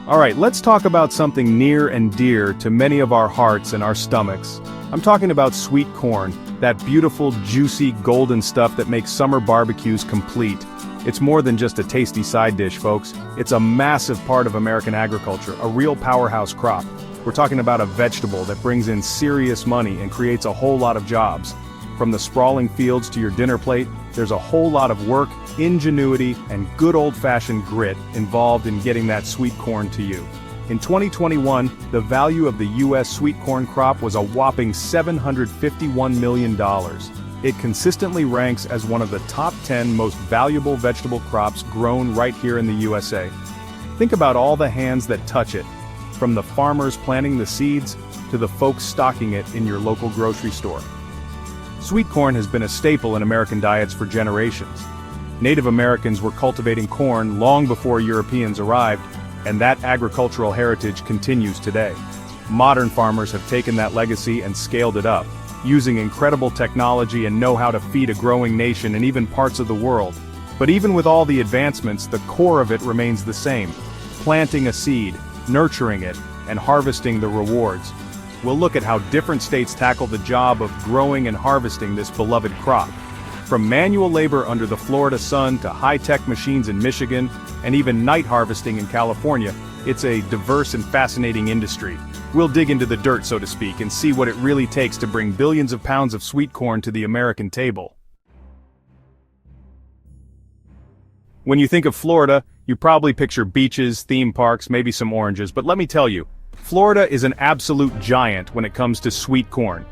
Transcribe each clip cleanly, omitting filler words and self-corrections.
Alright, let's talk about something near and dear to many of our hearts and our stomachs. I'm talking about sweet corn, that beautiful, juicy, golden stuff that makes summer barbecues complete. It's more than just a tasty side dish, folks. It's a massive part of American agriculture, a real powerhouse crop. We're talking about a vegetable that brings in serious money and creates a whole lot of jobs. From the sprawling fields to your dinner plate, there's a whole lot of work, ingenuity, and good old-fashioned grit involved in getting that sweet corn to you. In 2021, the value of the U.S. sweet corn crop was a whopping $751 million. It consistently ranks as one of the top 10 most valuable vegetable crops grown right here in the USA. Think about all the hands that touch it, from the farmers planting the seeds to the folks stocking it in your local grocery store. Sweet corn has been a staple in American diets for generations. Native Americans were cultivating corn long before Europeans arrived, and that agricultural heritage continues today. Modern farmers have taken that legacy and scaled it up, using incredible technology and know-how to feed a growing nation in even parts of the world. But even with all the advancements, the core of it remains the same: planting a seed, nurturing it, and harvesting the rewards. We'll look at how different states tackle the job of growing and harvesting this beloved crop. From manual labor under the Florida sun to high-tech machines in Michigan, and even night harvesting in California, it's a diverse and fascinating industry. We'll dig into the dirt, so to speak, and see what it really takes to bring billions of pounds of sweet corn to the American table. When you think of Florida, you probably picture beaches, theme parks, maybe some oranges, but let me tell you, Florida is an absolute giant when it comes to sweet corn.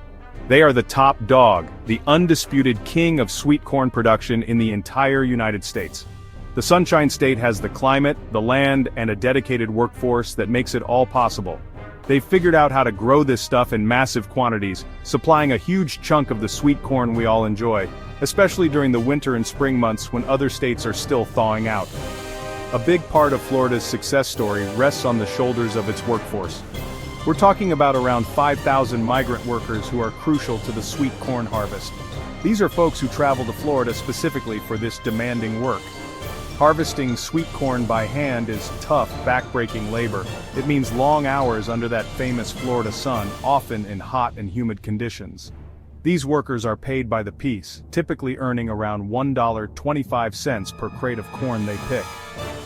They are the top dog, the undisputed king of sweet corn production in the entire United States. The Sunshine State has the climate, the land, and a dedicated workforce that makes it all possible. They've figured out how to grow this stuff in massive quantities, supplying a huge chunk of the sweet corn we all enjoy, especially during the winter and spring months when other states are still thawing out. A big part of Florida's success story rests on the shoulders of its workforce. We're talking about around 5,000 migrant workers who are crucial to the sweet corn harvest. These are folks who travel to Florida specifically for this demanding work. Harvesting sweet corn by hand is tough, back-breaking labor. It means long hours under that famous Florida sun, often in hot and humid conditions. These workers are paid by the piece, typically earning around $1.25 per crate of corn they pick.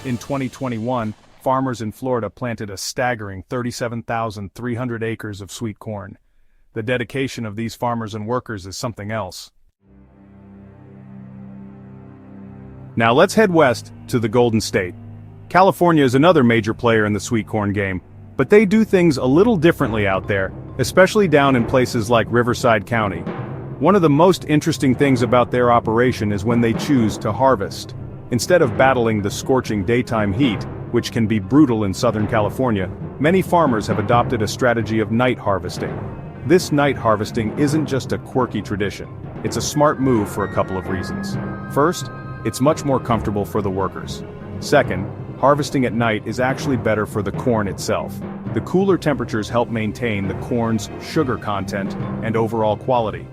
In 2021, farmers in Florida planted a staggering 37,300 acres of sweet corn. The dedication of these farmers and workers is something else. Now let's head west to the Golden State. California is another major player in the sweet corn game, but they do things a little differently out there, especially down in places like Riverside County. One of the most interesting things about their operation is when they choose to harvest. Instead of battling the scorching daytime heat, which can be brutal in Southern California, many farmers have adopted a strategy of night harvesting. This night harvesting isn't just a quirky tradition. It's a smart move for a couple of reasons. First, it's much more comfortable for the workers. Second, harvesting at night is actually better for the corn itself. The cooler temperatures help maintain the corn's sugar content and overall quality.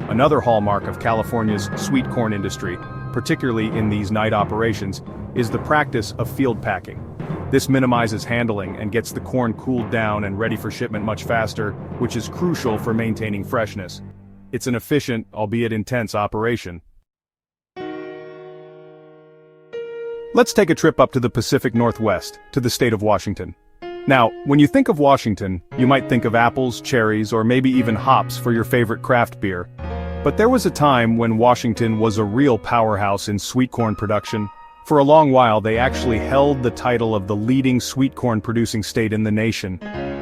Another hallmark of California's sweet corn industry, particularly in these night operations, is the practice of field packing. This minimizes handling and gets the corn cooled down and ready for shipment much faster, which is crucial for maintaining freshness. It's an efficient, albeit intense, operation. Let's take a trip up to the Pacific Northwest, to the state of Washington. Now, when you think of Washington, you might think of apples, cherries, or maybe even hops for your favorite craft beer. But there was a time when Washington was a real powerhouse in sweet corn production. For a long while, they actually held the title of the leading sweet corn producing state in the nation.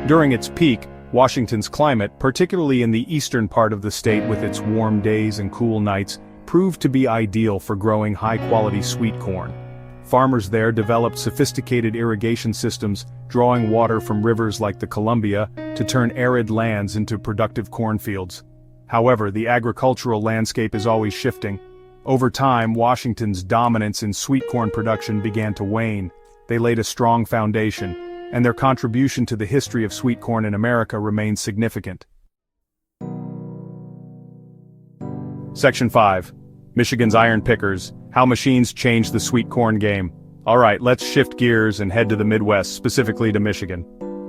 During its peak, Washington's climate, particularly in the eastern part of the state with its warm days and cool nights, proved to be ideal for growing high-quality sweet corn. Farmers there developed sophisticated irrigation systems, drawing water from rivers like the Columbia to turn arid lands into productive cornfields. However, the agricultural landscape is always shifting. Over time, Washington's dominance in sweet corn production began to wane. They laid a strong foundation, and their contribution to the history of sweet corn in America remains significant. Section 5. Michigan's Iron Pickers, How Machines Changed the Sweet Corn Game. Alright, let's shift gears and head to the Midwest, specifically to Michigan.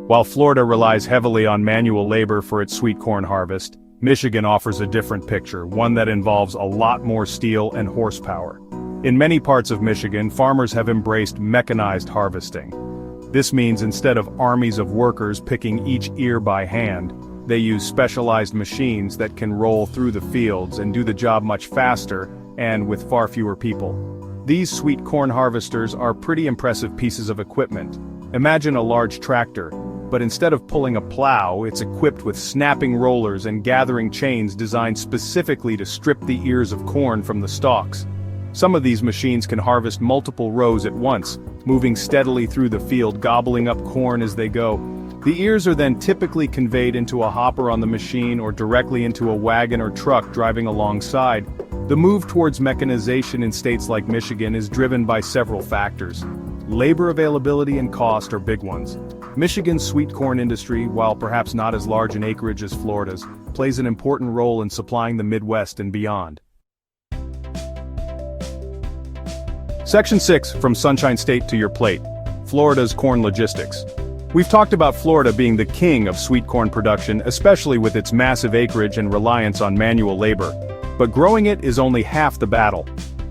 While Florida relies heavily on manual labor for its sweet corn harvest, Michigan offers a different picture, one that involves a lot more steel and horsepower. In many parts of Michigan, farmers have embraced mechanized harvesting. This means instead of armies of workers picking each ear by hand, they use specialized machines that can roll through the fields and do the job much faster and with far fewer people. These sweet corn harvesters are pretty impressive pieces of equipment. Imagine a large tractor, but instead of pulling a plow, it's equipped with snapping rollers and gathering chains designed specifically to strip the ears of corn from the stalks. Some of these machines can harvest multiple rows at once, moving steadily through the field, gobbling up corn as they go. The ears are then typically conveyed into a hopper on the machine or directly into a wagon or truck driving alongside. The move towards mechanization in states like Michigan is driven by several factors. Labor availability and cost are big ones. Michigan's sweet corn industry, while perhaps not as large in acreage as Florida's, plays an important role in supplying the Midwest and beyond. Section 6, From Sunshine State to Your Plate. Florida's corn logistics. We've talked about Florida being the king of sweet corn production, especially with its massive acreage and reliance on manual labor. But growing it is only half the battle.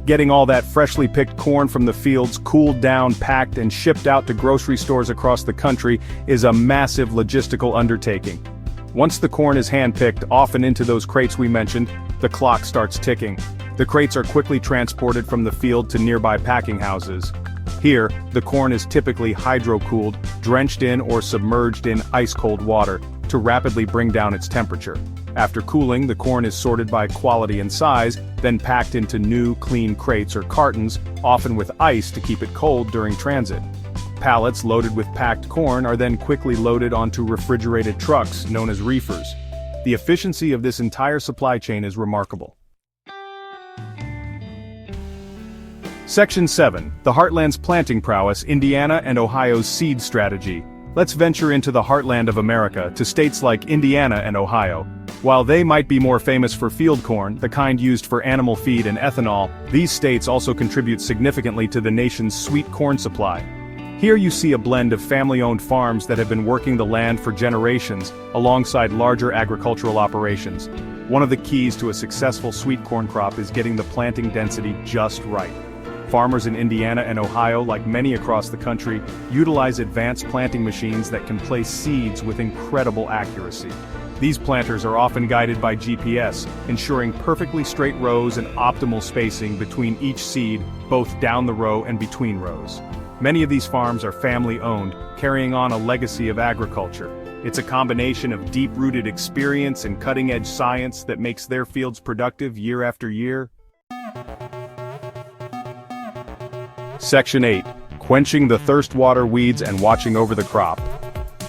Getting all that freshly picked corn from the fields cooled down, packed, and shipped out to grocery stores across the country is a massive logistical undertaking. Once the corn is hand-picked, often into those crates we mentioned, the clock starts ticking. The crates are quickly transported from the field to nearby packing houses. Here, the corn is typically hydro-cooled, drenched in or submerged in ice-cold water, to rapidly bring down its temperature. After cooling, the corn is sorted by quality and size, then packed into new, clean crates or cartons, often with ice to keep it cold during transit. Pallets loaded with packed corn are then quickly loaded onto refrigerated trucks, known as reefers. The efficiency of this entire supply chain is remarkable. Section 7, The Heartland's Planting Prowess, Indiana and Ohio's Seed Strategy. Let's venture into the heartland of America, to states like Indiana and Ohio. While they might be more famous for field corn, the kind used for animal feed and ethanol, these states also contribute significantly to the nation's sweet corn supply. Here you see a blend of family-owned farms that have been working the land for generations, alongside larger agricultural operations. One of the keys to a successful sweet corn crop is getting the planting density just right. Farmers in Indiana and Ohio, like many across the country, utilize advanced planting machines that can place seeds with incredible accuracy. These planters are often guided by GPS, ensuring perfectly straight rows and optimal spacing between each seed, both down the row and between rows. Many of these farms are family-owned, carrying on a legacy of agriculture. It's a combination of deep-rooted experience and cutting-edge science that makes their fields productive year after year. Section 8, Quenching the Thirst Water Weeds and Watching Over the Crop.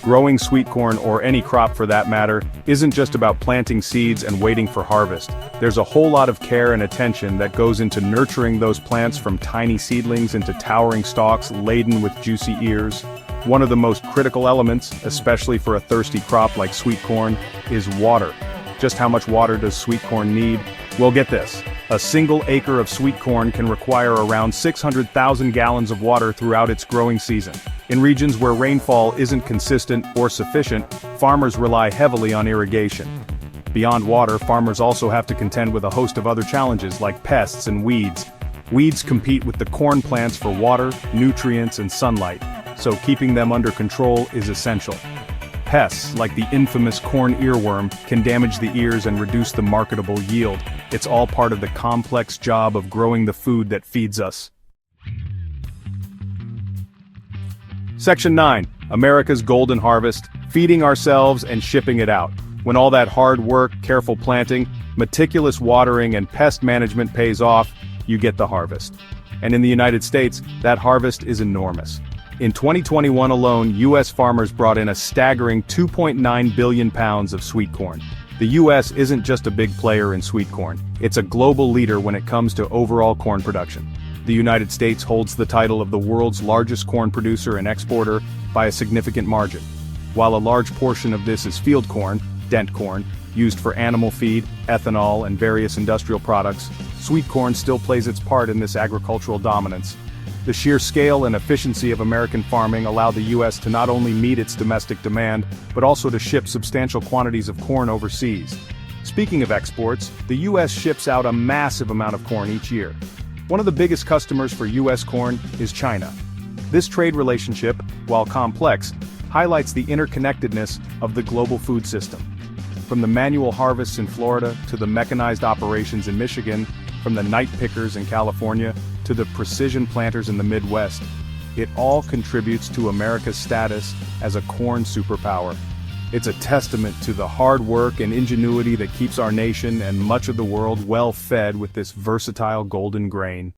Growing sweet corn, or any crop for that matter, isn't just about planting seeds and waiting for harvest. There's a whole lot of care and attention that goes into nurturing those plants from tiny seedlings into towering stalks laden with juicy ears. One of the most critical elements, especially for a thirsty crop like sweet corn, is water. Just how much water does sweet corn need? Well, get this. A single acre of sweet corn can require around 600,000 gallons of water throughout its growing season. In regions where rainfall isn't consistent or sufficient, farmers rely heavily on irrigation. Beyond water, farmers also have to contend with a host of other challenges like pests and weeds. Weeds compete with the corn plants for water, nutrients, and sunlight, so keeping them under control is essential. Pests, like the infamous corn earworm, can damage the ears and reduce the marketable yield. It's all part of the complex job of growing the food that feeds us. Section 9, America's Golden Harvest, Feeding Ourselves and Shipping It Out. When all that hard work, careful planting, meticulous watering, and pest management pays off, you get the harvest. And in the United States, that harvest is enormous. In 2021 alone, U.S. farmers brought in a staggering 2.9 billion pounds of sweet corn. The U.S. isn't just a big player in sweet corn, it's a global leader when it comes to overall corn production. The United States holds the title of the world's largest corn producer and exporter by a significant margin. While a large portion of this is field corn, dent corn, used for animal feed, ethanol, and various industrial products, sweet corn still plays its part in this agricultural dominance. The sheer scale and efficiency of American farming allow the U.S. to not only meet its domestic demand, but also to ship substantial quantities of corn overseas. Speaking of exports, the U.S. ships out a massive amount of corn each year. One of the biggest customers for U.S. corn is China. This trade relationship, while complex, highlights the interconnectedness of the global food system. From the manual harvests in Florida to the mechanized operations in Michigan, from the night pickers in California to the precision planters in the Midwest, it all contributes to America's status as a corn superpower. It's a testament to the hard work and ingenuity that keeps our nation and much of the world well fed with this versatile golden grain.